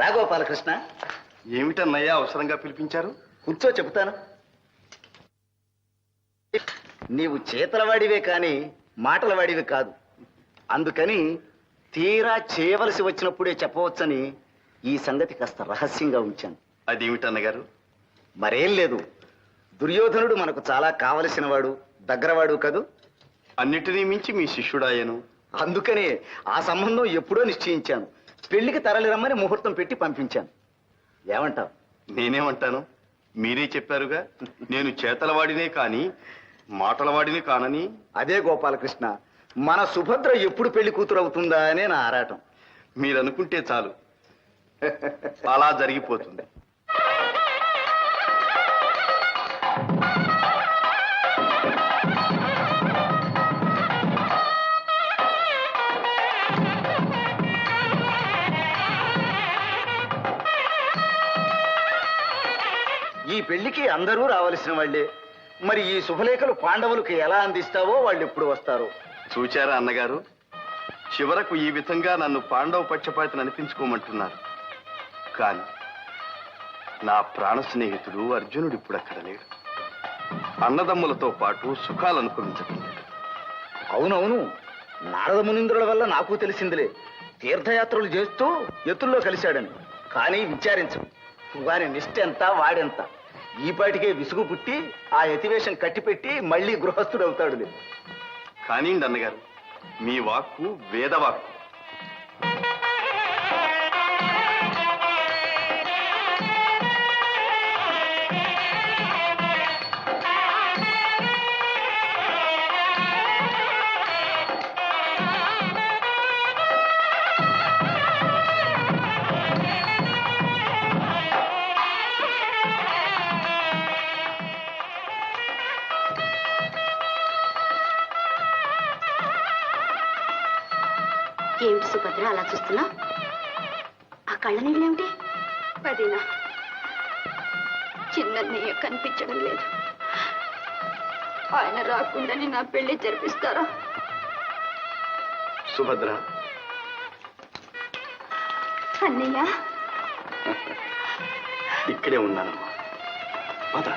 రాగోపాలకృష్ణ. ఏమిటన్నయ్యా అవసరంగా పిలిపించారు? కూర్చో, చెబుతాను. నీవు చేతలవాడివే కాని మాటలవాడివి కాదు. అందుకని తీరా చేయవలసి వచ్చినప్పుడే చెప్పవచ్చని ఈ సంగతి కాస్త రహస్యంగా ఉంచాను. అదేమిటన్నగారు? మరేం లేదు, దుర్యోధనుడు మనకు చాలా కావలసినవాడు, దగ్గరవాడు కదూ. అన్నిటినీ మించి మీ శిష్యుడాయను. అందుకనే ఆ సంబంధం ఎప్పుడో నిశ్చయించాను. పెళ్లికి తరలి రమ్మని ముహూర్తం పెట్టి పంపించాను. ఏమంటావు? నేనేమంటాను? మీరే చెప్పారుగా నేను చేతలవాడినే కాని మాటలవాడిని కానని. అదే గోపాలకృష్ణ, మన సుభద్ర ఎప్పుడు పెళ్లి కూతురు అవుతుందా అనే నా ఆరాటం. మీరనుకుంటే చాలు, అలా జరిగిపోతుంది. ఈ పెళ్లికి అందరూ రావలసిన వాళ్లే. మరి ఈ శుభలేఖలు పాండవులకు ఎలా అందిస్తావో వాళ్ళు ఎప్పుడు వస్తారో. చూచారా అన్నగారు, చివరకు ఈ విధంగా నన్ను పాండవ పక్షపాతిని అనిపించుకోమంటున్నారు. కాని నా ప్రాణ స్నేహితుడు అర్జునుడు ఇప్పుడు అక్కడ లేడు. అన్నదమ్ములతో పాటు సుఖాలు అనుభవించటం లేదు. అవునవును, నారద మునీంద్రుల వల్ల నాకు తెలిసిందిలే. తీర్థయాత్రలు చేస్తూ ఎత్తుల్లో కలిశాడని. కానీ విచారించు, వారి నిష్ట ఎంత, వాడెంత. ఈపాటికే విసుగు పుట్టి ఆ యతివేషం కట్టిపెట్టి మళ్ళీ గృహస్థుడు అవుతాడు. కానీ అన్నగారు, మీ వాక్కు వేదవాక్కు. ఏమిటి సుభద్ర అలా చూస్తున్నా? ఆ కళ్ళ నీళ్ళేమిటి? అదేనా, చిన్నయ్య కనిపించడం లేదు. ఆయన రాకుండానే నా పెళ్లి జరిపిస్తారా? సుభద్ర, అన్నయ్య ఇక్కడే ఉన్నానమ్మా. పద.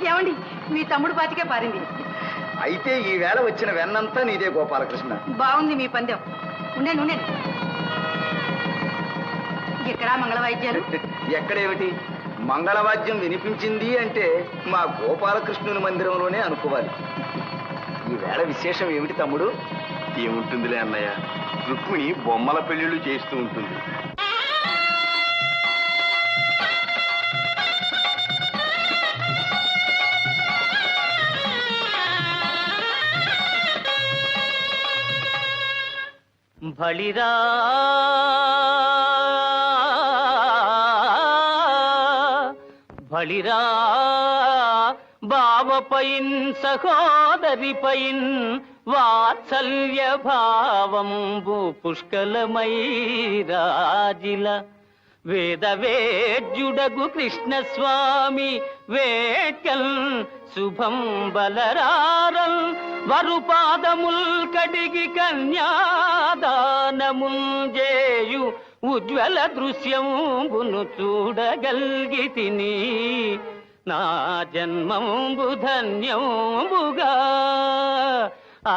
ఏమండి, మీ తమ్ముడు బాతికే పారింది. అయితే ఈ వేళ వచ్చిన వెన్నంతా నీదే గోపాలకృష్ణ. బాగుంది మీ పందెం. ఉండండి ఉండండి. ఎక్కడా మంగళవాయిద్యాలు? ఎక్కడేమిటి, మంగళవాద్యం వినిపించింది అంటే మా గోపాలకృష్ణుని మందిరంలోనే అనుకోవాలి. ఈ వేళ విశేషం ఏమిటి తమ్ముడు? ఏముంటుందిలే అన్నయ్య, రుక్మిణి బొమ్మల పెళ్లిళ్ళు చేస్తూ ఉంటుంది. బలిరా బలిరా బావపైన్ సహోదరిపైన్ వాత్సల్య భావంబు పుష్కలమై రాజిల వేదవేద్యుడగు కృష్ణస్వామి వేట్కల్ శుభం బలరారల్ వరుపాదముల్ కడిగి కన్యాదానముల్ జేయు ఉజ్వల దృశ్యంబును చూడగల్గితిని. నా జన్మంబు ధన్యంబుగా. ఆ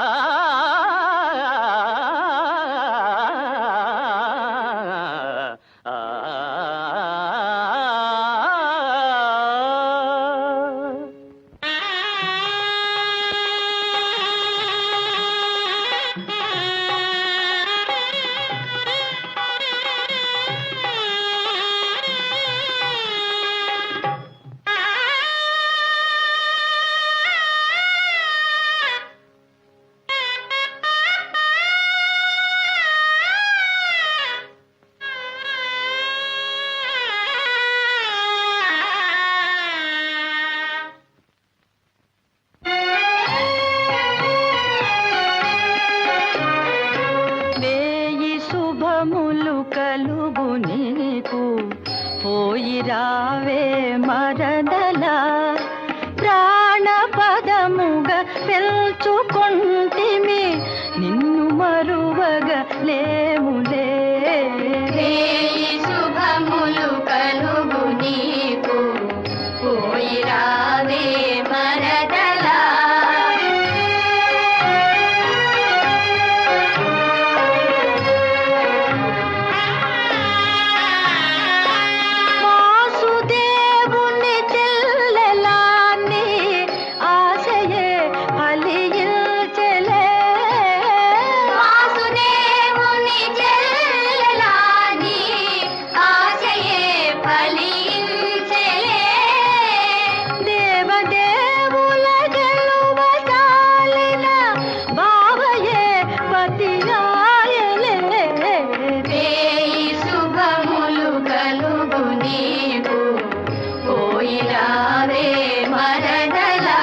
కలుగు నీకు పోయి రావే మరదలా ప్రాణపదముగా పెంచుకొంటిమి నిన్ను మరువగా లేములే శుభములు కలుగు నీకు పోయి రావే మరదలా వాసుదేవుని చెల్లెలాని ఆశయే ఫలించెలే వాసుదేవుని చెల్లెలాని ఆశయే ఫలించెలే దేవదేవుల గెలువ చాలిన బావయే పతియాయలే వేయి శుభములు కలుగు నీకు పోయి రావే మరదలా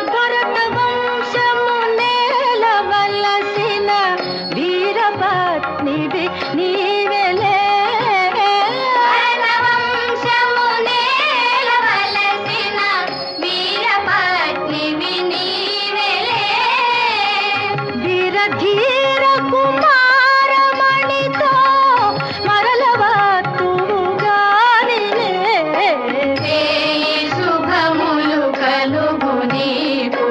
భరత వంశము నేలవలసిన వీరపత్నివి నీవెలే భరతవంశము నేలవలసిన వీరపత్నివి నీవెలే వీరధీర కుమారమణితో మరలవత్తుగానిలే వేయి శుభములు కలుగు నీకు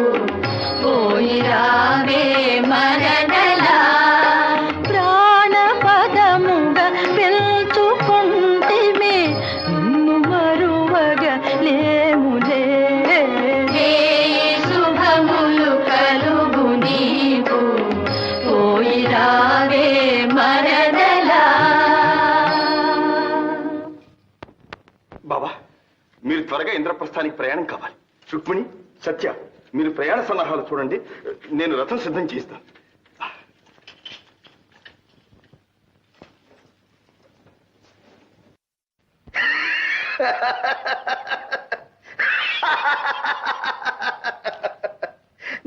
పోయి రావే మరదలా ప్రాణపదముగా పెంచుకొంటిమి నిన్ను మరువగా లేములే వేయి శుభములు కలుగు నీకు పోయి రావే మరదలా బాబా మీరు త్వరగా ఇంద్రప్రస్థానికి ప్రయాణం కావాలి. రుక్మిణి, సత్య, మీరు ప్రయాణ సన్నాహాలు చూడండి. నేను రథం సిద్ధం చేస్తాను.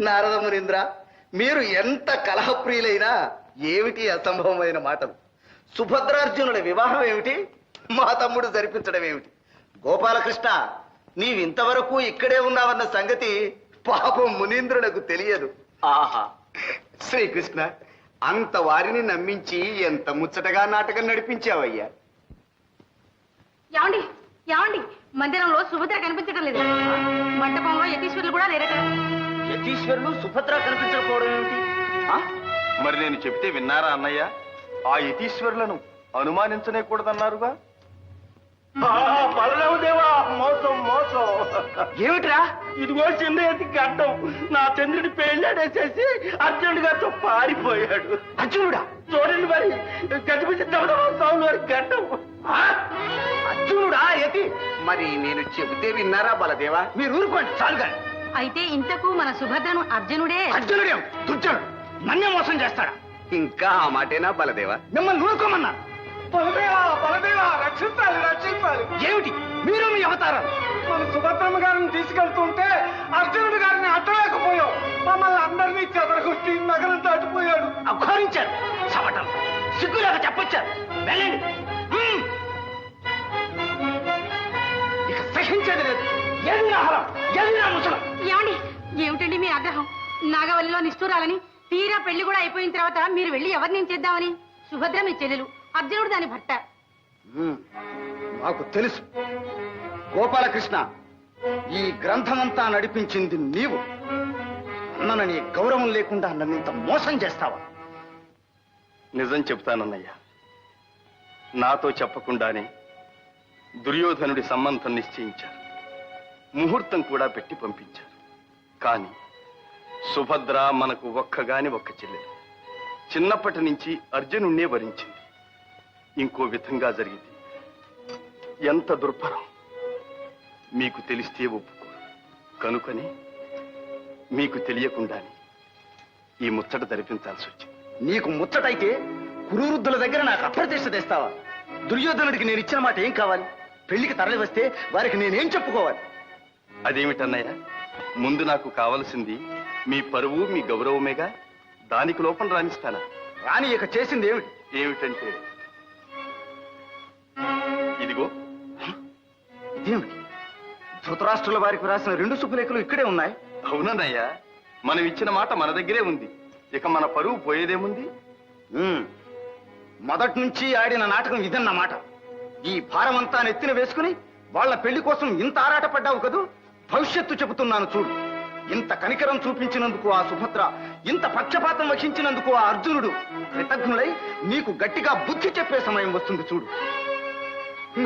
నారద మునీంద్ర, మీరు ఎంత కలహప్రియులైనా ఏమిటి అసంభవమైన మాటలు? సుభద్రార్జునుల వివాహం ఏమిటి, మా తమ్ముడు జరిపించడం ఏమిటి? గోపాలకృష్ణ, నీవింతవరకు ఇక్కడే ఉన్నావన్న సంగతి పాపం మునీంద్రులకు తెలియదు. ఆహా, శ్రీకృష్ణ, అంత వారిని నమ్మించి ఎంత ముచ్చటగా నాటకం నడిపించావయ్యా. ఏమండి ఏమండి మందిరంలో సుభద్ర కనిపించడం లేదు. మంటపంలో యతీశ్వరులు కూడా లేరట. యతీశ్వరులు సుభద్ర కనిపించకపోవడం ఏమిటి? ఆ? మరి నేను చెప్తే విన్నారా అన్నయ్య? ఆ యతీశ్వరులను అనుమానించనే కూడదన్నారుగా. బలరామదేవా, మోసం మోసం. ఏమిట్రా? ఇదిగో చిన్న ఎత్తి గడ్డం నా చంద్రుడి పెళ్ళాడేసేసి అర్జునుడి గారితో పారిపోయాడు. అర్జునుడా? చూడండి మరి, గజిబిజి స్వామి వారి గడ్డం. ఆ? అర్జునుడా యతి? మరి నేను చెబితే విన్నారా బలదేవా? మీరు ఊరుకోండి చాలుగా. అయితే ఇంతకు మన సుభద్రను అర్జునుడే. అర్జునుడేం దుర్జనుడు, నన్నే మోసం చేస్తాడా? ఇంకా ఆ మాటేనా బలదేవా? మిమ్మల్ని ఊరుకోమన్నా. బలదేవా, బలదేవా, రక్షించాలి, రక్షించాలి. ఏమిటి మీరు మీ అవతారాలు? మన సుభద్రమ్మ గారిని తీసుకెళ్తుంటే అర్జునుడి గారిని అట్టలేకపోయాం. మమ్మల్ని అందరినీ చెదరగొట్టి నగరం దాటిపోయాడు. అఘోరించారు, చవటం సిగ్గులాగా చెప్పొచ్చారు. వెళ్ళండి. హ్మ్. ఇక సహించేది లేదు. ఏది నా హరం, ఏది నా ముసలం? ఏమండి ఏమిటండి మీ ఆగ్రహం? నాగవల్లిలో నిష్ఠూరాలని, తీరా పెళ్లి కూడా అయిపోయిన తర్వాత మీరు వెళ్ళి ఎవరిని చేద్దామని? సుభద్ర మీ చెల్లెలు, అర్జునుడు దాని భర్త. నాకు తెలుసు గోపాలకృష్ణ, ఈ గ్రంథమంతా నడిపించింది నీవు. అన్నని గౌరవం లేకుండా నన్నింత మోసం చేస్తావా? నిజం చెప్తానన్నయ్య. నాతో చెప్పకుండానే దుర్యోధనుడి సంబంధం నిశ్చయించారు. ముహూర్తం కూడా పెట్టి పంపించారు. కానీ సుభద్ర మనకు ఒక్కగాని ఒక్క చెల్లెలు. చిన్నప్పటి నుంచి అర్జునుణ్ణే వరించింది. ఇంకో విధంగా జరిగింది. ఎంత దుర్భరం! మీకు తెలిస్తే ఒప్పుకోరు. కనుకని మీకు తెలియకుండానే ఈ ముచ్చట జరిపించాల్సి వచ్చింది. నీకు ముచ్చటైతే కురువృద్ధుల దగ్గర నాకు అప్రతిష్ట తెస్తావా? దుర్యోధనుడికి నేను ఇచ్చిన మాట ఏం కావాలి? పెళ్లికి తరలి వస్తే వారికి నేనేం చెప్పుకోవాలి? అదేమిటన్నయ్య, ముందు నాకు కావలసింది మీ పరువు మీ గౌరవమేగా. దానికి లోపం రాణిస్తానా? రాని ఇక చేసింది ఏమిటి? ఏమిటంటే ఇదిగో. ఇదేమిటి? ధృతరాష్ట్రుల వారికి రాసిన 2 శుభలేఖలు ఇక్కడే ఉన్నాయి. అవునన్నయ్య, మనం ఇచ్చిన మాట మన దగ్గరే ఉంది. ఇక మన పరువు పోయేదేముంది? మొదటి నుంచి ఆడిన నాటకం ఇదన్నమాట. ఈ భారమంతా నెత్తిన వేసుకుని వాళ్ళ పెళ్లి కోసం ఇంత ఆరాటపడ్డావు కదూ. భవిష్యత్తు చెబుతున్నాను చూడు. ఇంత కనికరం చూపించినందుకు ఆ సుభద్ర, ఇంత పక్షపాతం వహించినందుకు ఆ అర్జునుడు కృతజ్ఞులై నీకు గట్టిగా బుద్ధి చెప్పే సమయం వస్తుంది చూడు.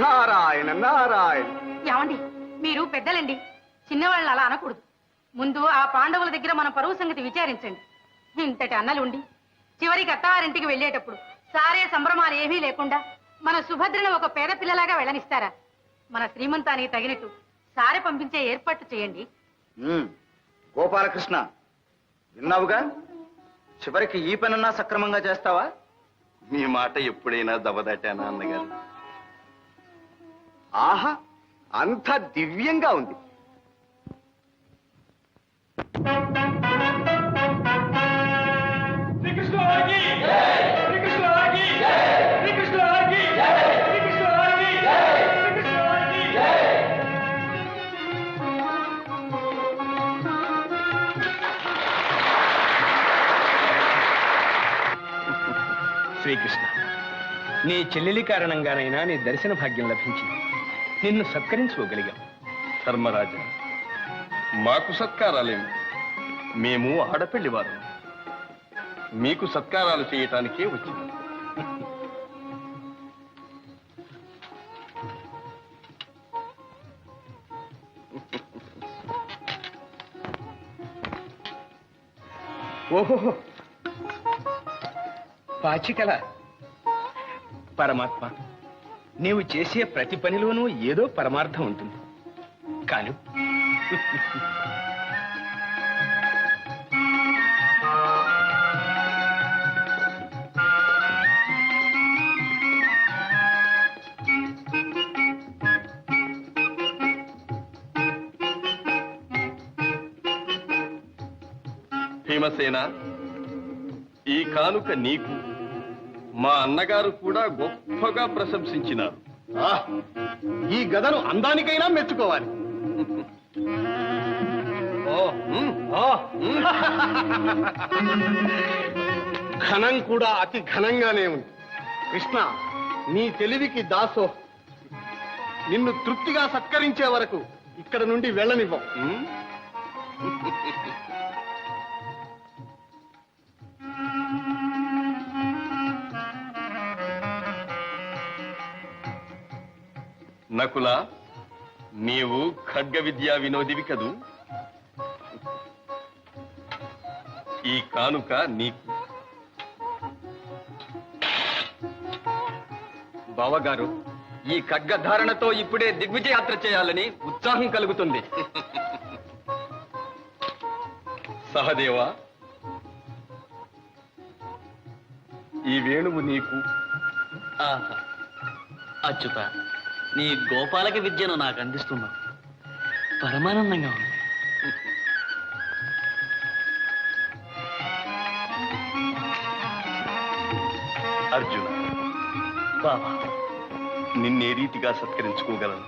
నారాయణ నారాయణ. ఏమండి, మీరు పెద్దలండి, చిన్నవాళ్ళు అలా అనకూడదు. ముందు ఆ పాండవుల దగ్గర మన పరువు సంగతి విచారించండి. ఇంతటి అన్నలుండి చివరికి అత్తవారింటికి వెళ్ళేటప్పుడు సారే సంభ్రమాలు ఏమీ లేకుండా మన సుభద్రను ఒక పేద పిల్లలాగా వెళ్ళనిస్తారా? మన శ్రీమంతానికి తగినట్టు సారె పంపించే ఏర్పాటు చేయండి. గోపాలకృష్ణ, విన్నావుగా? చివరికి ఈ పనన్నా సక్రమంగా చేస్తావా? మీ మాట ఎప్పుడైనా దెబ్బదాటానా అన్నగారు? ఆహా, అంత దివ్యంగా ఉంది. శ్రీకృష్ణ, నీ చెల్లెలి కారణంగానైనా నీ దర్శన భాగ్యం లభించింది. నిన్ను సత్కరించుకోగలిగాం. ధర్మరాజా, మాకు సత్కారాలేమి? మేము ఆడపెళ్లి వారు. మీకు సత్కారాలు చేయటానికే వచ్చింది. ఓహో, పాచికల. పరమాత్మ, నీవు చేసే ప్రతి పనిలోనూ ఏదో పరమార్థం ఉంటుంది. కాను భీమసేన, ఈ కానుక నీకు మా అన్నగారు కూడా గొప్పగా ప్రశంసించినారు. ఈ గదను అందానికైనా మెచ్చుకోవాలి. ఘనం కూడా అతి ఘనంగానే ఉంది. కృష్ణ, నీ తెలివికి దాసో. నిన్ను తృప్తిగా సత్కరించే వరకు ఇక్కడ నుండి వెళ్ళనివ్వం. నకుల, నీవు ఖడ్గ విద్యా వినోదివి కదూ. ఈ కానుక నీకు. బావగారు, ఈ ఖడ్గధారణతో ఇప్పుడే దిగ్విజయాత్ర చేయాలని ఉత్సాహం కలుగుతుంది. సహదేవా, ఈ వేణువు నీకు. అచ్యుత, నీ గోపాలక విద్యను నాకు అందిస్తున్నావు. పరమానందంగా ఉంది. అర్జున, బాబా, నిన్నే రీతిగా సత్కరించుకోగలను?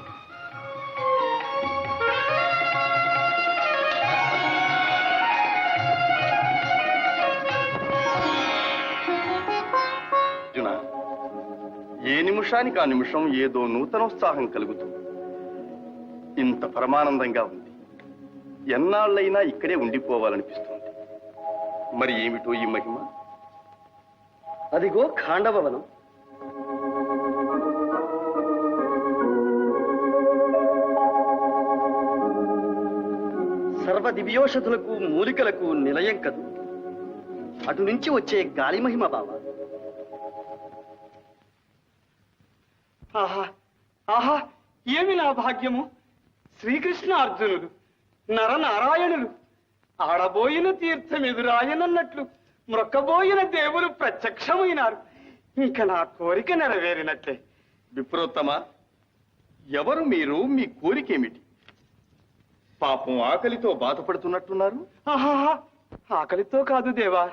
అర్జున, ఏ నిమిషానికి ఆ నిమిషం ఏదో నూతనోత్సాహం కలుగుతుంది. ఇంత పరమానందంగా ఉంది. ఎన్నాళ్ళైనా ఇక్కడే ఉండిపోవాలనిపిస్తుంది. మరి ఏమిటో ఈ మహిమ? అదిగో ఖాండవనం. సర్వ దివ్యోషధులకు మూలికలకు నిలయం కదు. అటు నుంచి వచ్చే గాలి మహిమ బావా. ఆహా ఆహా, ఏమి నా భాగ్యము! శ్రీకృష్ణ అర్జునుడు నరనారాయణులు ఆడబోయిన తీర్థం ఎదురాయనన్నట్లు మ్రొక్కబోయిన దేవులు ప్రత్యక్షమైనారు. ఇంక నా కోరిక నెరవేరినట్లే. విప్రోత్తమ, ఎవరు మీరు? మీ కోరికేమిటి? పాపం ఆకలితో బాధపడుతున్నట్టున్నారు. ఆహాహా, ఆకలితో కాదు దేవా,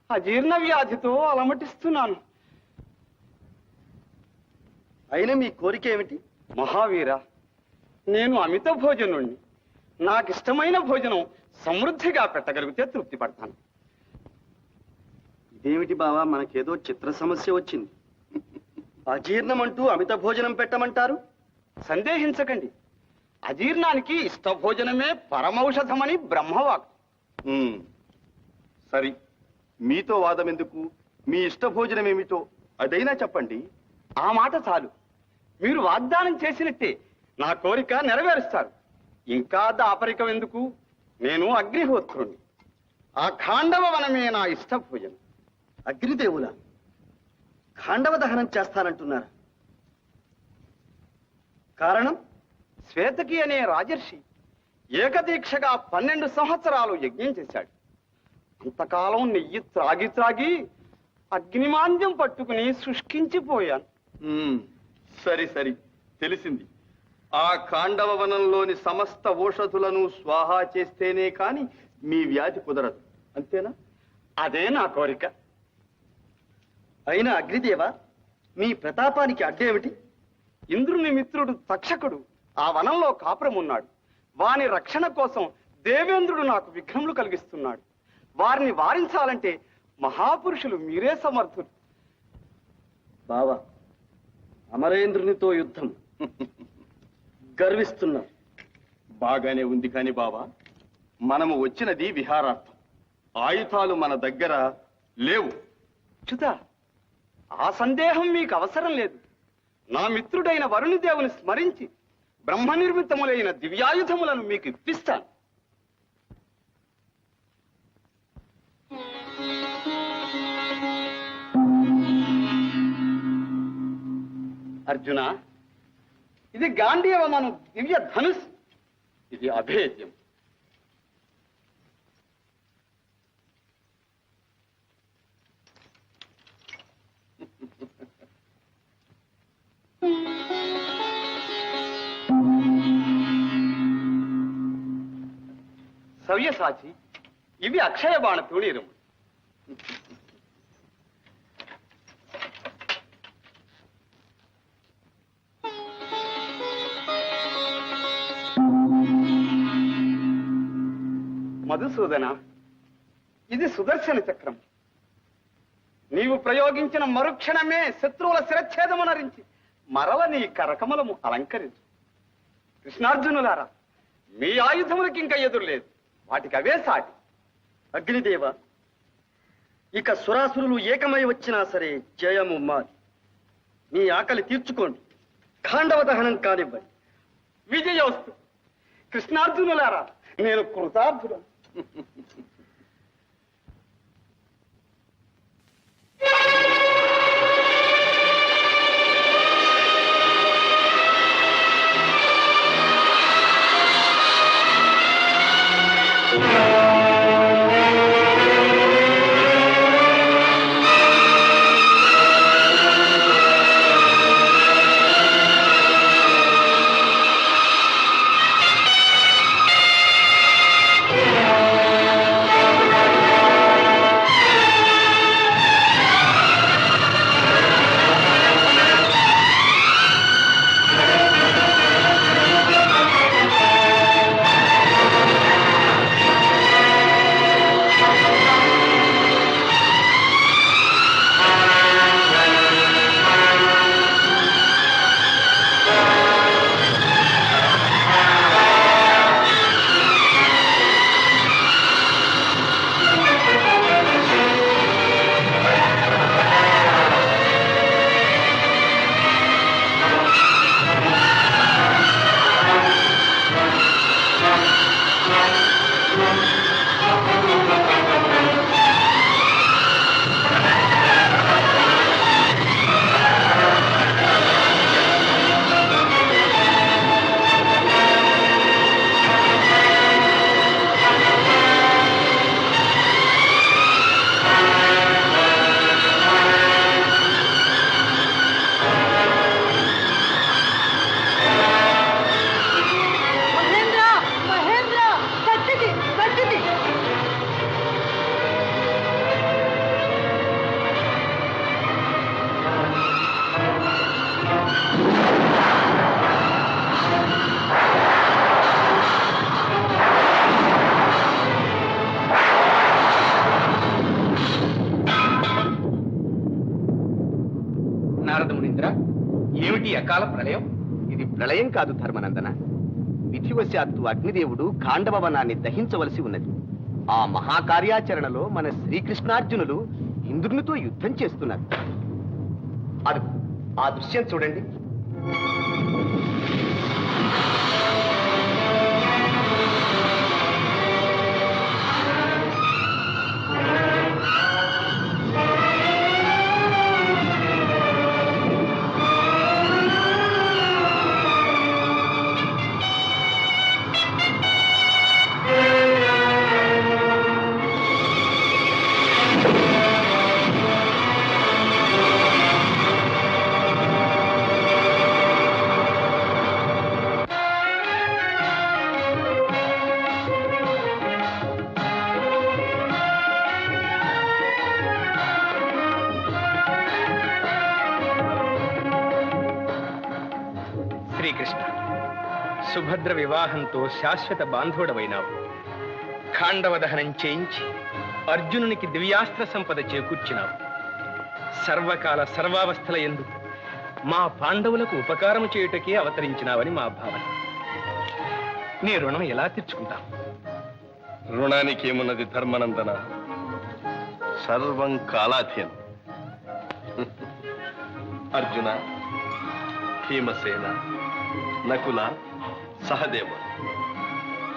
అజీర్ణ వ్యాధితో అలమటిస్తున్నాను. అయినా మీ కోరిక ఏమిటి? మహావీర, నేను అమిత భోజనుణ్ణి. నాకిష్టమైన భోజనం సమృద్ధిగా పెట్టగలిగితే తృప్తి పడతాను. ఇదేమిటి బావా, మనకేదో చిత్ర సమస్య వచ్చింది. అజీర్ణం అంటూ అమిత భోజనం పెట్టమంటారు? సందేహించకండి, అజీర్ణానికి ఇష్ట భోజనమే పరమౌషధమని బ్రహ్మవాక్. సరి, మీతో వాదం ఎందుకు? మీ ఇష్ట భోజనం ఏమిటో అదైనా చెప్పండి. ఆ మాట చాలు. మీరు వాగ్దానం చేసినట్టే నా కోరిక నెరవేరుస్తారు. ఇంకా దాపరికం ఎందుకు? నేను అగ్నిహోత్రుణ్ణి. ఆ ఖాండవ వనమే నా ఇష్ట భోజనం. అగ్నిదేవుల ఖాండవ దహనం చేస్తానంటున్నారు. కారణం? శ్వేతకి అనే రాజర్షి ఏకదీక్షగా 12 సంవత్సరాలు యజ్ఞం చేశాడు. అంతకాలం నెయ్యి త్రాగి త్రాగి అగ్నిమాంద్యం పట్టుకుని శుష్కించిపోయాను. సరి సరి, తెలిసింది. ఆ ఖాండవ వనంలోని సమస్త ఔషధులను స్వాహా చేస్తేనే కాని మీ వ్యాధి కుదరదు, అంతేనా? అదే నా కోరిక. అయినా అగ్నిదేవ, మీ ప్రతాపానికి అడ్డేమిటి? ఇంద్రుని మిత్రుడు తక్షకుడు ఆ వనంలో కాపురం ఉన్నాడు. వాని రక్షణ కోసం దేవేంద్రుడు నాకు విఘ్నములు కలిగిస్తున్నాడు. వారిని వారించాలంటే మహాపురుషులు మీరే సమర్థులు. బావా, అమరేంద్రునితో యుద్ధం గర్విస్తున్నారు. బాగానే ఉంది కాని బావా, మనము వచ్చినది విహారార్థం. ఆయుధాలు మన దగ్గర లేవు. చ్యుత, ఆ సందేహం మీకు అవసరం లేదు. నా మిత్రుడైన వరుణిదేవుని స్మరించి బ్రహ్మ నిర్మితములైన దివ్యాయుధములను మీకు ఇప్పిస్తాను. అర్జున, ఇది గాంధీవమను దివ్య ధనుస్. ఇది అభేద్యం. సవ్యసాచి, ఇవి అక్షయ బాణ తూణీరము. మధుసూదన, ఇది సుదర్శన చక్రం. నీవు ప్రయోగించిన మరుక్షణమే శత్రువుల శిరచ్ఛేదమునరించి మరల నీ కరకమలము అలంకరించు. కృష్ణార్జునులారా, మీ ఆయుధములకి ఇంకా ఎదురులేదు, వాటికి అవే సాటి. అగ్నిదేవ, ఇక సురాసురులు ఏకమై వచ్చినా సరే జయము మాది. మీ ఆకలి తీర్చుకోండి, ఖాండవ దహనం కానివ్వండి. విజయోస్తు. కృష్ణార్జునులారా, నేను కృతార్థులను. ప్రళయం? ఇది ప్రళయం కాదు ధర్మనందన. విధివశాత్తు అగ్నిదేవుడు ఖాండవ వనాన్ని దహించవలసి ఉన్నది. ఆ మహాకార్యాచరణలో మన శ్రీకృష్ణార్జునులు ఇంద్రునితో యుద్ధం చేస్తున్నారు. అది ఆ దృశ్యం చూడండి. శ్రీకృష్ణ, సుభద్ర వివాహంతో శాశ్వత బాంధవుడవైనావు. ఖాండవ దహనం చేయించి అర్జునునికి దివ్యాస్త్ర సంపద చేకూర్చినావు. సర్వకాల సర్వావస్థల యందు మా పాండవులకు ఉపకారము చేయుటకే అవతరించినావని మా భావన. నీ రుణం ఎలా తీర్చుకుంటాం? రుణానికి ఏమున్నది ధర్మనందన, సర్వం కాలాధీనం. అర్జున, భీమసేన, నకుల, సహదేవ,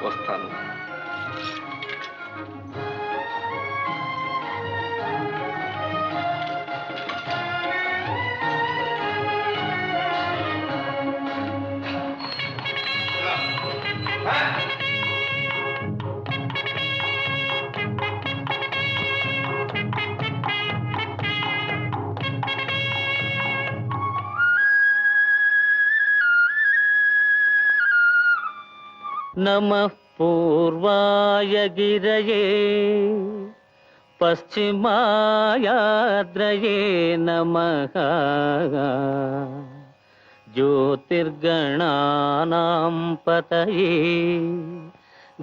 వస్తాను. नमः पूर्वाय गिरये पश्चिमायाद्रये नमः ज्योतिर्गणानां पतये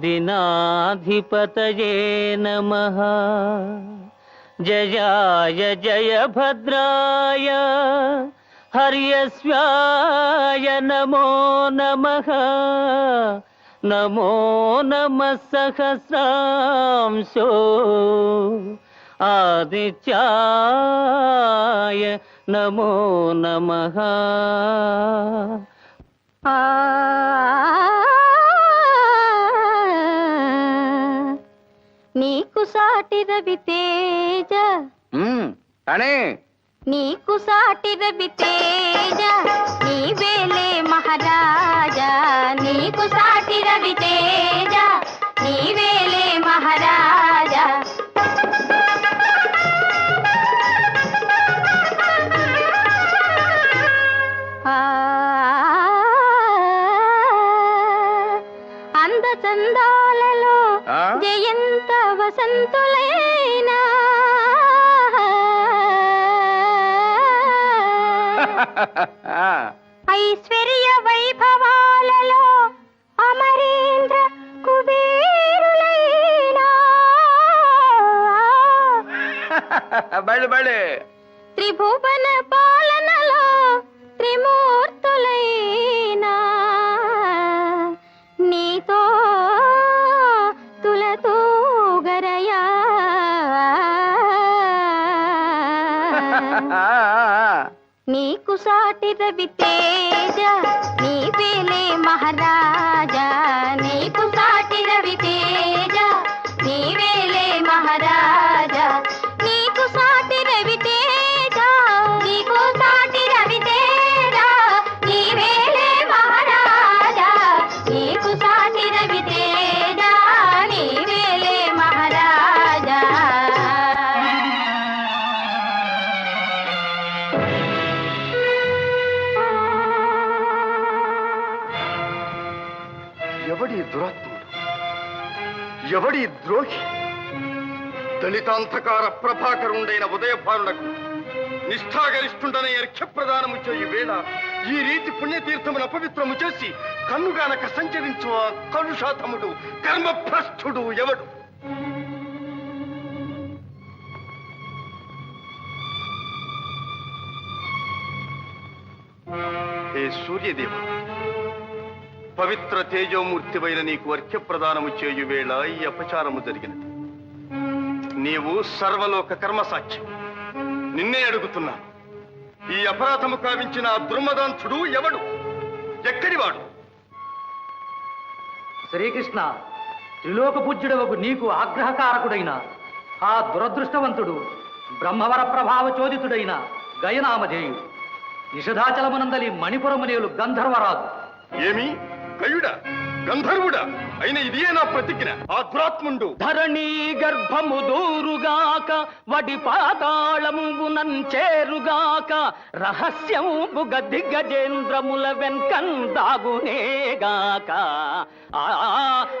दिनाधिपतये नमः जयाय जयभद्राय हर्यस्वाय नमो नमः नमो नमः सहस्रांशो आदित्याय नमो नमः నీకు సాటి రవి తేజ కానీ నీకు సాటి రవి తేజ నీవేలే మహారాజా నీకు సాటి రవి తేజ నీవేలే మహారాజా అంద చందాలలో జయంత వసంతులైనా ఐశ్వర్య వైభవాలలో అమరేంద్ర కుబేరులైనా బడి త్రిభువన పాలనలో త్రిమూర్తులైనా నీతో తులతూగరయా నీకు సాటి రవి తేజ నీవేలే మహారాజా నీకు సాటి రవి తేజ నీవేలే మహారాజా నీకు సాటి రవి తేజ నీకు సాటి రవి తేజ నీవేలే మహారాజా నీకు సాటి రవి తేజ నీవేలే మహారాజా ఎవడి దురాత్ముడు, ఎవడి ద్రోహి? దళితాంతకార ప్రభాకరుండైన ఉదయభానులకు నిష్ఠాగరిష్ఠుండనే అర్ఘ్యప్రదానము చేయు వేళ ఈ రీతి పుణ్యతీర్థమును అపవిత్రము చేసి కన్నుగానక సంచరించు ఆ కలుషాతముడు కర్మభ్రష్టుడు ఎవడు? హే సూర్యదేవ, పవిత్ర తేజోమూర్తివైన నీకు అర్ఘ్యప్రదానము చేయు వేళ ఈ అపచారము జరిగినది. నీవు సర్వలోక కర్మసాక్షి. నిన్నే అడుగుతున్నాను, ఈ అపరాధము కావించిన ఆ దుర్మదాంతుడు ఎవడు? ఎక్కడివాడు? శ్రీకృష్ణ, త్రిలోక పూజ్యుడవకు నీకు ఆగ్రహకారకుడైన ఆ దురదృష్టవంతుడు బ్రహ్మవర ప్రభావ చోదితుడైన గయనామధేయుడు, నిషధాచలమునందలి మణిపురమునేలు గంధర్వరాజు. ఏమి గయుడా, గంధర్వుడా అయిన ఇదే నా ప్రతిజ్ఞ. ఆ దురాత్ముండు ధరణీ గర్భము దూరుగాక, వడి పాతాళమునం చేరుగాక, రహస్యంబుగ దిగ్గజేంద్రముల వెన్కందాగునేగాక. ఆ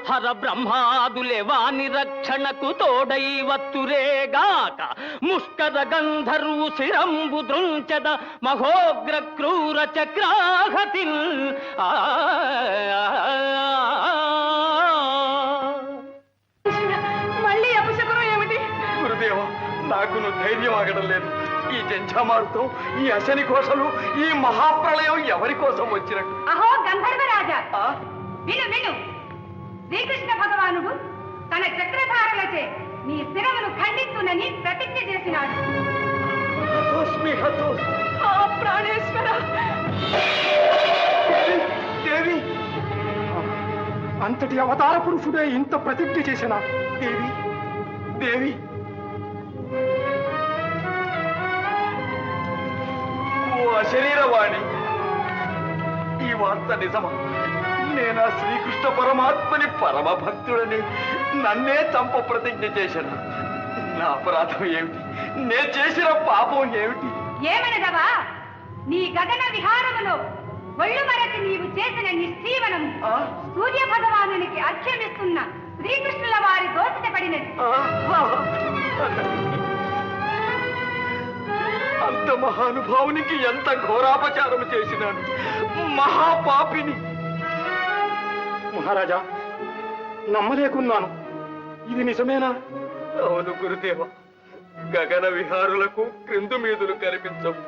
హర బ్రహ్మాదులే వాని రక్షణకు తోడై వత్తురేగాక. ముష్కర గంధర్వు శిరంబు దృంచద మహోగ్ర క్రూర చక్రాహతిన్. మళ్ళీ అపశకునం ఏమిటి? గురుదేవ, నాకును ధైర్యం ఆగడం లేదు. ఈ జంఝామారుతం, ఈ అశని కోసలు, ఈ మహాప్రళయం ఎవరి కోసం వచ్చినట్టు? అహో గంధర్వరాజా, విను విను. శ్రీకృష్ణ భగవానుడు తన చక్రధారలచే నీ శిరమును ఖండిస్తునని ప్రతిజ్ఞ చేసినాడు. ప్రాణేశ్వర దేవి, అంతటి అవతార పురుషుడే ఇంత ప్రతిజ్ఞ చేసిన దేవి, దేవి. ఓ అశరీరవాణి, ఈ వార్త నిజమా? నేనా శ్రీకృష్ణ పరమాత్మని పరమ భక్తుడని నన్నే చంప ప్రతిజ్ఞ చేశాను. నా అపరాధం ఏమిటి? నే చేసిన పాపం ఏమిటి? ఏమనదవా? నీ గగన విహారములో ఒళ్ళు మరచి నీవు చేసిన నిశ్చీవనం సూర్య భగవానునికి అర్ఘ్యమిస్తున్న శ్రీకృష్ణుల వారి దోషత పడినది. అంత మహానుభావునికి ఎంత ఘోరాపచారం చేసినాను, మహాపాపిని. మహారాజా, నమ్మలేకున్నాను. ఇది నిజమేనా? అవును గురుదేవ, గగన విహారులకు క్రిందు మీదులు కనిపించవు.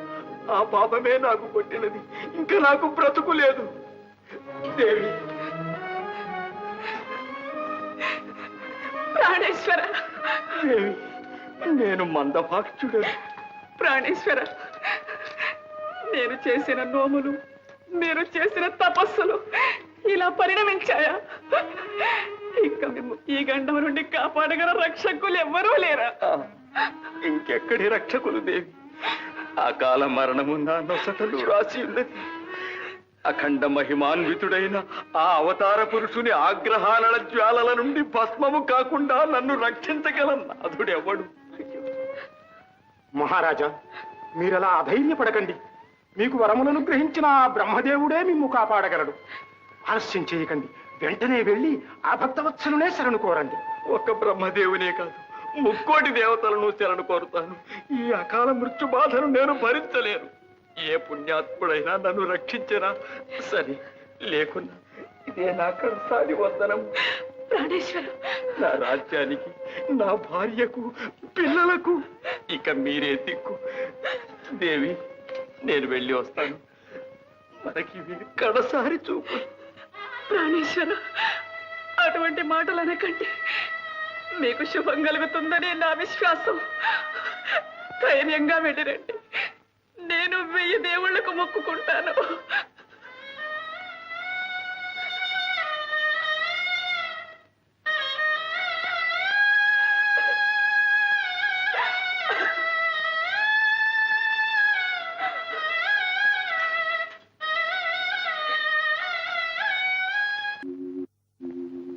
ఆ పాపమే నాకు కొట్టినది. ఇంకా నాకు బ్రతుకు లేదు. దేవి, ప్రాణేశ్వర, దేవి, నేను మందభాక్షుడను. ప్రాణేశ్వర, నేను చేసిన నోములు, నేను చేసిన తపస్సులు ఇలా పరిణమించాయా? ఇంకా మేము ఈ గండం నుండి కాపాడగల రక్షకులు ఎవ్వరూ లేరా? ఇంకెక్కడి రక్షకులు దేవి? అకాల మరణము నా నొసటలు రాసి ఉన్నది. అఖండ మహిమాన్వితుడైన ఆ అవతార పురుషుని ఆగ్రహాల జ్వాలల నుండి భస్మము కాకుండా నన్ను రక్షించగల నాథుడెవడు? మహారాజా, మీరలా అధైర్యపడకండి. మీకు వరములను గ్రహించిన ఆ బ్రహ్మదేవుడే మిమ్ము కాపాడగలడు. ఆలస్యం చేయకండి, వెంటనే వెళ్ళి ఆ భక్తవత్సలునే శరణు కోరండి. ఒక్క బ్రహ్మదేవునే కాదు, ముక్కోటి దేవతలను శరణు కోరుతాను. ఈ అకాల మృత్యు బాధను నేను భరించలేను. ఏ పుణ్యాత్ముడైనా నన్ను రక్షించరా సరే, లేకున్నా ఇదే నా కడసారి వందనం. ప్రాణేశ్వర, నా రాజ్యానికి, నా భార్యకు, పిల్లలకు ఇక మీరే దిక్కు. దేవి, నేను వెళ్ళి వస్తాను. మనకి కడసారి చూపు. ప్రాణేశ్వర, అటువంటి మాటలు అనకండి. మీకు శుభం కలుగుతుందని నా విశ్వాసం. ధైర్యంగా వెళ్ళిరండి. నేను 1000 దేవుళ్లకు మొక్కుకుంటాను.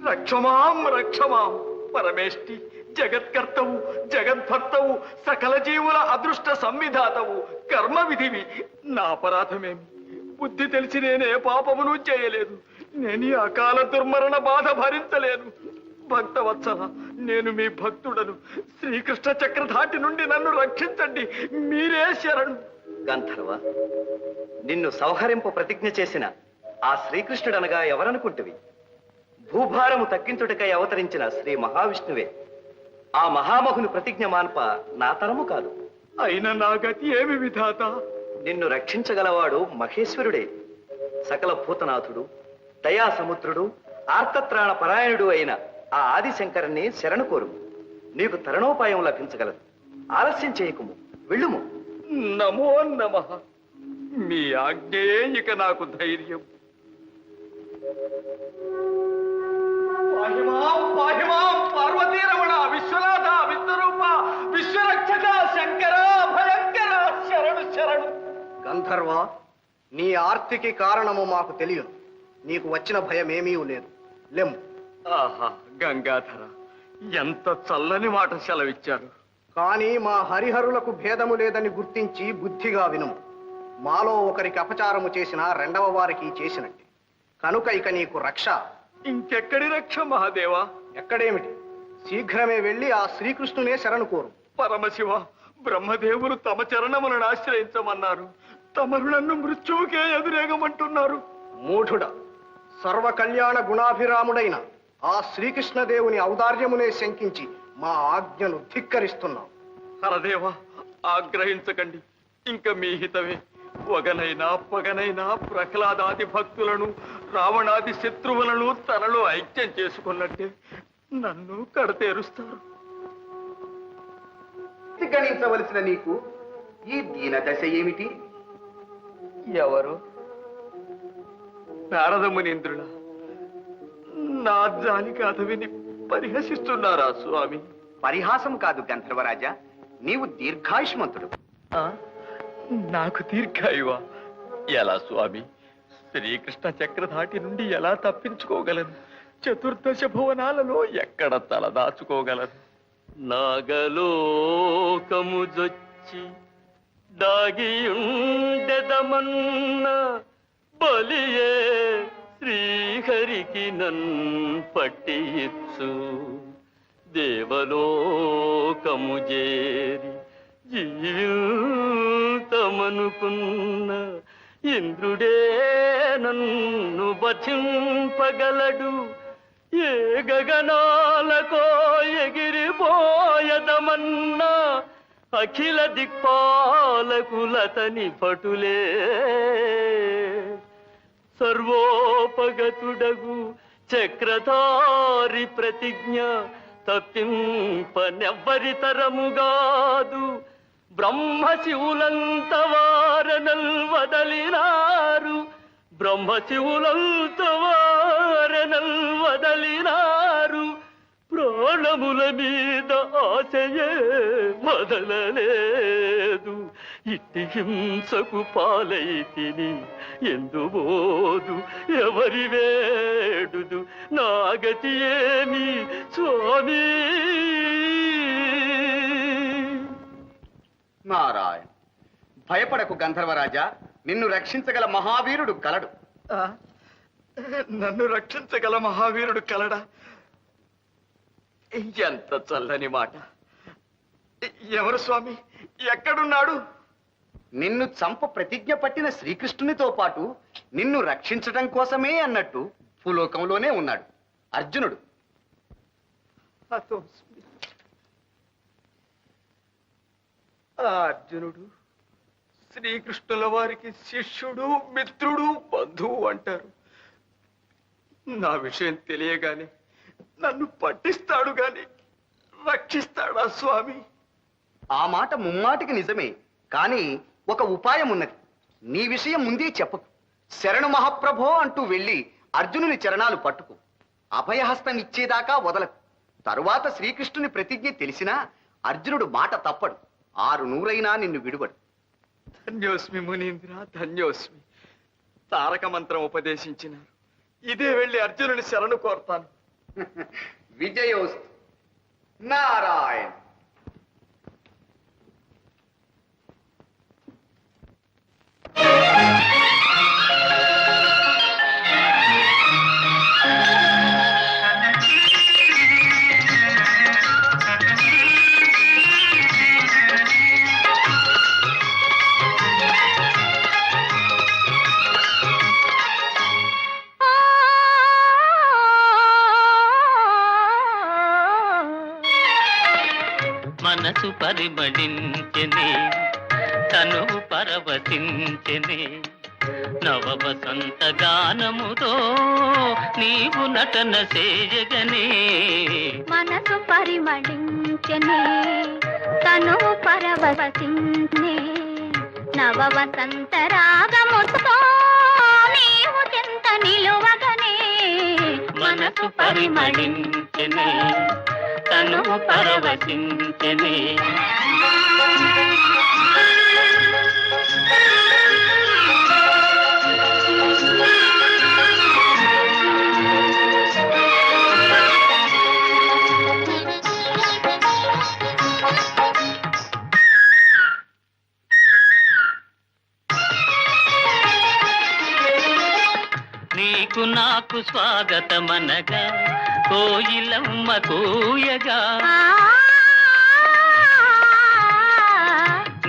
రక్షమాం రక్షమాం పరమేష్టి, జగత్కర్తవు, జగద్భర్తవు, సకల జీవుల అదృష్ట సంవిధాతవు, కర్మ విధివి. నా అపరాధమేమి? బుద్ధి తెలిసి నేనే పాపమును చేయలేదు. నేను ఈ అకాల దుర్మరణ బాధ భరించలేను. భక్తవత్సల, నేను మీ భక్తుడను. శ్రీకృష్ణ చక్రధాటి నుండి నన్ను రక్షించండి. మీరే శరణు. గంధర్వ, నిన్ను సంహరింపు ప్రతిజ్ఞ చేసిన ఆ శ్రీకృష్ణుడనగా ఎవరనుకుంటువి? భూభారము తగ్గించుటకై అవతరించిన శ్రీ మహావిష్ణువే. ఆ మహామహుని ప్రతిజ్ఞ మాన్ప నా తరము కాదు. అయిన నా గతి ఏమి విధాత? నిన్ను రక్షించగలవాడు మహేశ్వరుడే. సకల భూతనాథుడు దయాసముద్రుడు ఆర్తత్రాణ పరాయణుడు అయిన ఆ ఆదిశంకరుణ్ణి శరణు కోరు. నీకు తరుణోపాయం లభించగలదు. ఆలస్యం చేయకుము, వెళ్ళుము. నమో నమః. మీ ఆజ్ఞే ఇక నాకు ధైర్యం. పార్వతీరమణ, విశ్వనాథ, విశ్వరూప, విశ్వరక్షక, శంకర, భయంకర, శరణు శరణు. గంధర్వ, నీ ఆర్తికి కారణము మాకు తెలియదు. నీకు వచ్చిన భయమేమీ లేదు. లెమ్ము. ఆహా, గంగాధర, ఎంత చల్లని మాట సెలవిచ్చారు. కానీ మా హరిహరులకు భేదము లేదని గుర్తించి బుద్ధిగా వినుము. మాలో ఒకరికి అపచారము చేసినా రెండవ వారికి చేసినట్టే. కనుక ఇక నీకు రక్ష. ఇంకెక్కడి రక్ష మహాదేవా? ఎక్కడేమిటి, శీఘ్రమే వెళ్ళి ఆ శ్రీకృష్ణునే శరణు కోరు. పరమశివ, బ్రహ్మదేవులు తమ చరణములను ఆశ్రయించమన్నారు. తమరు నన్ను మృత్యువుకే ఎదురేగమంటున్నారు. మూఢుడ, సర్వ కళ్యాణ గుణాభిరాముడైన ఆ శ్రీకృష్ణదేవుని ఔదార్యమునే శంకించి మా ఆజ్ఞను ధిక్కరిస్తున్నాం. హరదేవా, ఆగ్రహించకండి. ఇంక మీ హితమే. వగనైనా పగనైనా ప్రహ్లాదాది భక్తులను, రావణాది శత్రువులను తనలో ఐక్యం చేసుకున్నట్టే నన్ను కడతేరుస్తారు. గణించవలసిన నీకు ఈ దీన దశ ఏమిటి? ఎవరు? నారద మునీంద్రుల నా జాలికి అతవిని పరిహసిస్తున్నారా స్వామి? పరిహాసం కాదు గంధర్వరాజా, నీవు దీర్ఘాయుష్మంతుడు. నాకు దీర్ఘాయువా? ఎలా స్వామి? శ్రీకృష్ణ చక్రధాటి నుండి ఎలా తప్పించుకోగలను? చతుర్దశ భువనాలలో ఎక్కడ తలదాచుకోగలను? నాగలోకము జొచ్చి దాగియుండెదమన్న బలియే శ్రీహరికి నన్ పట్టియిచ్చు. దేవలోకము చేరి జీవితమనుకున్న ఇంద్రుడే నన్ను వధింపగలడు. ఏ గగనాలకో ఎగిరిపోయదమన్నా అఖిల దిక్పాలకులతని పటులే. సర్వోపగతుడగు చక్రధారి ప్రతిజ్ఞ తప్పింపనెవ్వరితరముగాదు. బ్రహ్మశివులంత వారనల్ వదలినారు, బ్రహ్మశివులంత వారనల్ వదలినారు. ప్రాణముల మీద ఆశయే మొదలలేదు. ఇట్టి హింసకు పాలైతిని ఎందుబోదు, ఎవరి వేడుదు, నా గతి ఏమి స్వామి? నారాయణ, భయపడకు గంధర్వరాజా, నిన్ను రక్షించగల మహావీరుడు కలడు. నన్ను రక్షించగల మహావీరుడు కలడా? ఎంత చల్లని మాట. ఎవరు స్వామి? ఎక్కడున్నాడు? నిన్ను చంప ప్రతిజ్ఞ పట్టిన శ్రీకృష్ణునితో పాటు నిన్ను రక్షించటం కోసమే అన్నట్టు భూలోకంలోనే ఉన్నాడు అర్జునుడు. ఆ అర్జునుడు శ్రీకృష్ణుల వారికి శిష్యుడు, మిత్రుడు, బంధువు అంటారు. నా విషయం తెలియగానే నన్ను పట్టిస్తాడు గాని రక్షిస్తాడా స్వామి? ఆ మాట ముమ్మాటికి నిజమే, కానీ ఒక ఉపాయం ఉన్నది. నీ విషయం ముందే చెప్పకు. శరణు మహాప్రభో అంటూ వెళ్ళి అర్జునుని చరణాలు పట్టుకు అభయహస్తం ఇచ్చేదాకా వదలకు. తరువాత శ్రీకృష్ణుని ప్రతిజ్ఞ తెలిసినా అర్జునుడు మాట తప్పడు. 600 నిన్ను విడువడు. ధన్యోస్మి మునీంద్ర, ధన్యోస్మి. తారక మంత్రం ఉపదేశించినారు. ఇదే వెళ్ళి అర్జునుని శరణు కోరతాను. విజయోస్తు. నారాయణ. మనసు పరిమళించెనే, తనువు పరవశించెనే, నవ వసంత గానముతో నీవు నటన చేయగనే మనసు పరిమళించనే తను పరవశించనే నవ వసంత రాగముతో నీవు చెంత నిలువగనే మనసు పరిమళించనే తను పరవశించనే నీకు నాకు స్వాగతమనగా కోయిలమ్మ కూయగా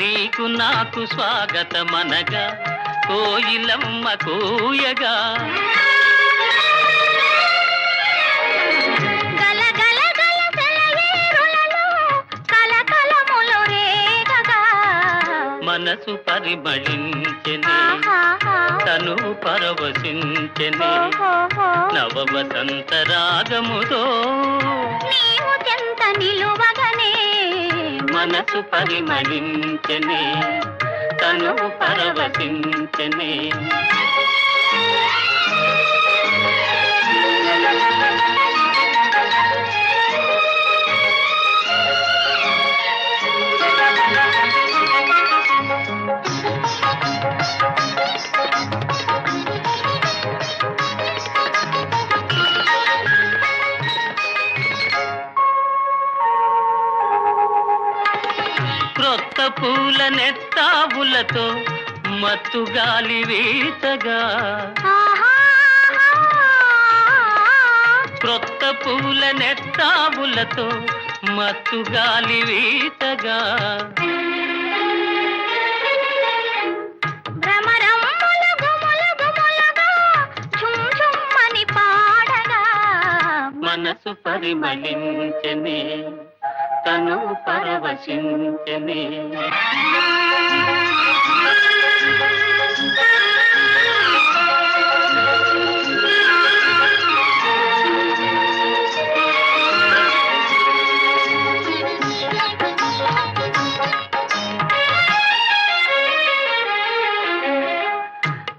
నీకు నాకు స్వాగతమనగా కోయిలమ్మ కూయగా గల గల గల సెలయేరులలో కలకలములు రేగగా మనసు పరిమళించెనే తను పరవశించెనే నవ వసంత రాగముతో నీవు చెంత నిలువగనే మనసు పరిమళించెనే తను పరవశించెనే క్రొత్త పూల నెత్తావులతో మత్తు గాలి వీచగా క్రొత్త పూల నెత్తావులతో మత్తు గాలి వీచగా భ్రమరమ్ములు గుములు గుములుగా ఝుమ్ ఝుమ్మని పాడగా మనసు పరిమళించెనే తను పరవశించెనే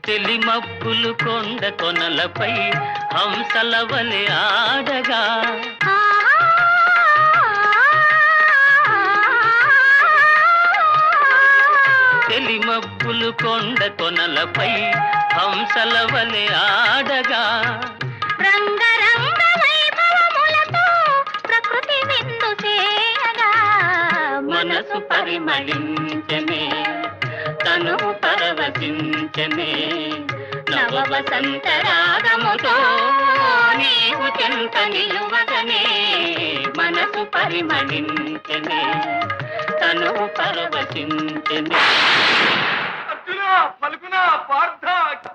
తెలిమప్పులు కొండ కొనలపై హంసల వలె ఆడగా తెలిమప్పులు కొండ కొనలపై హంసల వలె ఆడగా రంగరంగ వైభవములతో ప్రకృతి విందు చేయగా మనసు పరిమళించెనే తను పరవశించెనే నవ వసంత రాగముతో నీవు చెంత నిలువగనే మనసు పరిమళించెనే తను పరవశించెనే అర్జున ఫల్గుణ పార్థ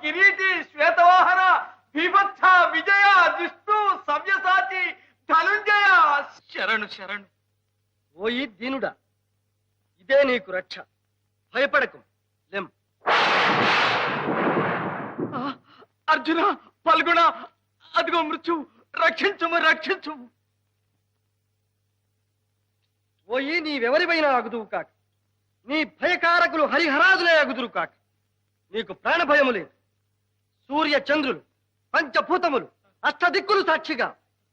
కిరీటి శ్వేతవాహన భీభత్స విజయ జిష్ణు సవ్యసాచి ధనుంజయ శరణు శరణు. ఓయి దీనుడా, ఇదే నీకు రక్ష. భయపడకు, లెం. అర్జున ఫల్గుణ అదిగో మృత్యు, రక్షించుము రక్షించుము. ఓయి నీవెవరివైనా అగుదువు కాక, నీ భయకారకులు హరిహరాదులే అగుదురు కాక. నీకు ప్రాణభయము లేదు. సూర్య చంద్రులు, పంచభూతములు, అష్టదిక్కులు సాక్షిగా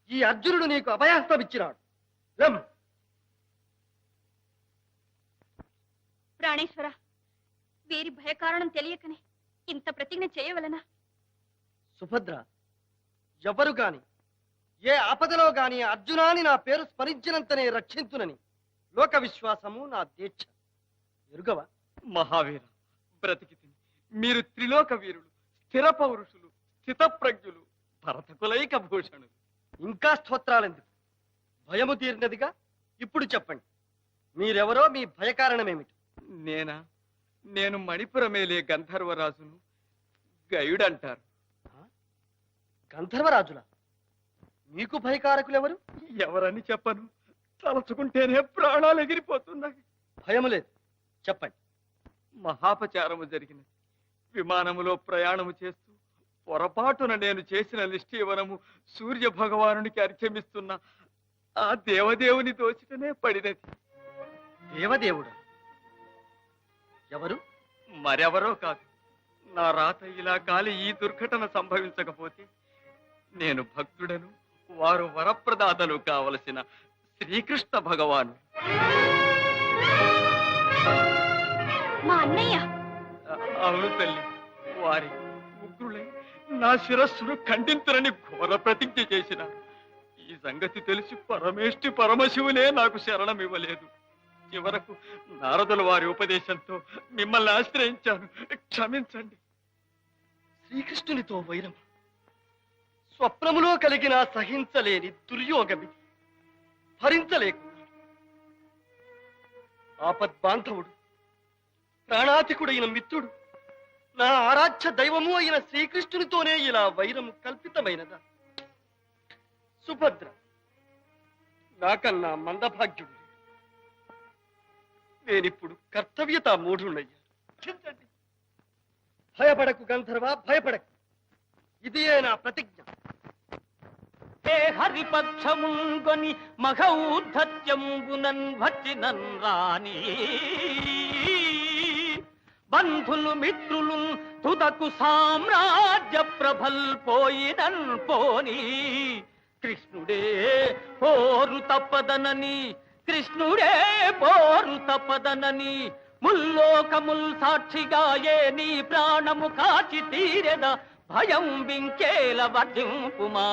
ఈ అర్జునుడు నీకు అభయహస్తమిచ్చినాడు. లెం. ప్రాణేశ్వర, వీరి భయకారణం తెలియకనే ఇంత ప్రతిజ్ఞ చేయవలనా? సుభద్ర, ఎవరు గాని ఏ ఆపదలో గాని అర్జునాని నా పేరు స్మరించినంతనే రక్షించునని లోక విశ్వాసము నా దీక్ష. ఎరుగవా? మహావీర, బ్రతికితి. మీరు త్రిలోక వీరులు, స్థిర పౌరుషులు, స్థితప్రజ్ఞులు, భరతకులైక భూషణులు. ఇంకా స్తోత్రాలెందుకు? భయము తీరినదిగా. ఇప్పుడు చెప్పండి, మీరెవరో, మీ భయకారణమేమిటి? నేను మణిపురమేలే గంధర్వరాజును, గయుడంటారు. గంధర్వరాజులా? మీకు భయకారకులెవరు? ఎవరని చెప్పను, తలుచుకుంటేనే ప్రాణాలు ఎగిరిపోతున్నాయి. భయము లేదు, చెప్పండి. మహాపచారము జరిగినది. విమానములో ప్రయాణము చేస్తూ పొరపాటున నేను చేసిన నిష్ఠీవనము సూర్య భగవానునికి అర్ఘ్యమిస్తున్న ఆ దేవదేవుని దోచిటనే పడినది. దేవదేవుడు ఎవరు? మరెవరో కాదు, నా రాత ఇలా కాలి ఈ దుర్ఘటన సంభవించకపోతే నేను భక్తుడను, వారు వరప్రదాతలు కావలసిన శ్రీకృష్ణ భగవాను. మా అన్నయ్య. అవును తల్లి, వారి ఉగ్రులై నా శిరస్సును ఖండించరని ఘోర ప్రతిజ్ఞ చేసిన ఈ సంగతి తెలిసి పరమేష్టి పరమశివులే నాకు శరణమివ్వలేదు. చివరకు నారదుల వారి ఉపదేశంతో మిమ్మల్ని ఆశ్రయించాను, క్షమించండి. శ్రీకృష్ణునితో వైరం స్వప్నములో కలిగిన సహించలేని దుర్యోగమిది. భరించలేకున్నాడు. ఆపద్బాంధవుడు, ప్రాణాతికుడైన మిత్రుడు, నా ఆరాధ్య దైవము అయిన శ్రీకృష్ణునితోనే ఇలా వైరము కల్పితమైనదా? సుభద్ర నాకన్నా మందభాగ్యుడు. నేనిప్పుడు కర్తవ్యత మూఢుణ్ణయ్యా. క్షమించండి. భయపడకు గంధర్వ, భయపడకు. ఇదియే నా ప్రతిజ్ఞ. హరిపక్షముంగొని మఘౌద్ధత్యంబునన్ భక్తినన్ రాణి బంధులు మిత్రులు తుదకు సామ్రాజ్య ప్రభల్ పోయినన్ పోని కృష్ణుడే పోరు తప్పదనని, కృష్ణుడే పోరు తప్పదనని ముల్లోకముల్ సాక్షిగాయే నీ ప్రాణము కాచి తీరెద భయం వింకేల వర్జింపుమా.